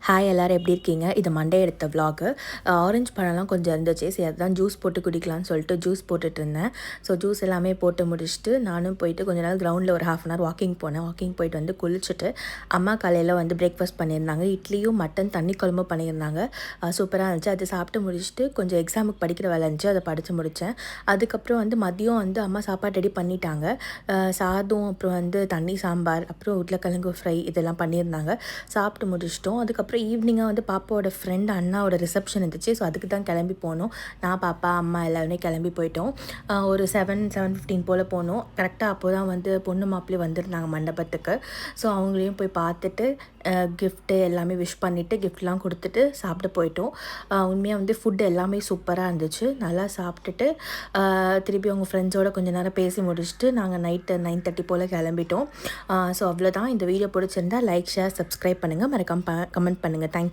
Hi எல்லோரும் எப்படி இருக்கீங்க? இது மண்டே எடுத்த விலாகு. ஆரஞ்சு பழம்லாம் கொஞ்சம் இருந்துச்சு. சரி அதுதான் ஜூஸ் போட்டு குடிக்கலான்னு சொல்லிட்டு ஜூஸ் போட்டுட்ருந்தேன். ஸோ ஜூஸ் எல்லாமே போட்டு முடிச்சுட்டு நானும் போயிட்டு கொஞ்ச நேரம் கிரவுண்டில் ஒரு ½ அன் ஹவர் வாக்கிங் போனேன். வாக்கிங் போயிட்டு வந்து குளிச்சுட்டு அம்மா காலையில் வந்து பிரேக்ஃபாஸ்ட் பண்ணியிருந்தாங்க. இட்லியும் மட்டன் தண்ணி குழம்பும் பண்ணியிருந்தாங்க. சூப்பராக இருந்துச்சு. அதை சாப்பிட்டு முடிச்சுட்டு கொஞ்சம் எக்ஸாமுக்கு படிக்கிற வேலை இருந்துச்சு, அதை படித்து முடித்தேன். அதுக்கப்புறம் வந்து மதியம் வந்து அம்மா சாப்பாடு ரெடி பண்ணிட்டாங்க. சாதம், அப்புறம் வந்து தண்ணி சாம்பார், அப்புறம் உருளைக்கிழங்கு ஃப்ரை இதெல்லாம் பண்ணியிருந்தாங்க. சாப்பிட்டு முடிச்சிட்டோம். அதுக்கப்புறம் ஈவினிங்காக வந்து பாப்பாவோட ஃப்ரெண்ட் அண்ணாவோட ரிசப்ஷன் இருந்துச்சு. ஸோ அதுக்கு தான் கிளம்பி போனோம். நான், பாப்பா, அம்மா எல்லாருமே கிளம்பி போயிட்டோம். ஒரு 7:15 போல் போனோம். கரெக்டாக அப்போ தான் வந்து பொண்ணு மாப்பிள்ளையும் வந்திருந்தாங்க மண்டபத்துக்கு. ஸோ அவங்களையும் போய் பார்த்துட்டு கிஃப்ட்டு எல்லாமே விஷ் பண்ணிவிட்டு கிஃப்ட்லாம் கொடுத்துட்டு சாப்பிட போயிட்டோம். உண்மையாக வந்து ஃபுட்டு எல்லாமே சூப்பராக இருந்துச்சு. நல்லா சாப்பிட்டுட்டு திருப்பி அவங்க ஃப்ரெண்ட்ஸோடு கொஞ்சம் நேரம் பேசி முடிச்சுட்டு நாங்கள் நைட்டு 9:30 போல் கிளம்பிட்டோம். ஸோ அவ்வளோதான். இந்த வீடியோ பிடிச்சிருந்தா லைக், ஷேர், சப்ஸ்கிரைப் பண்ணுங்கள். மறக்காம கமெண்ட் பண்ணுங்கள். தேங்க்யூ.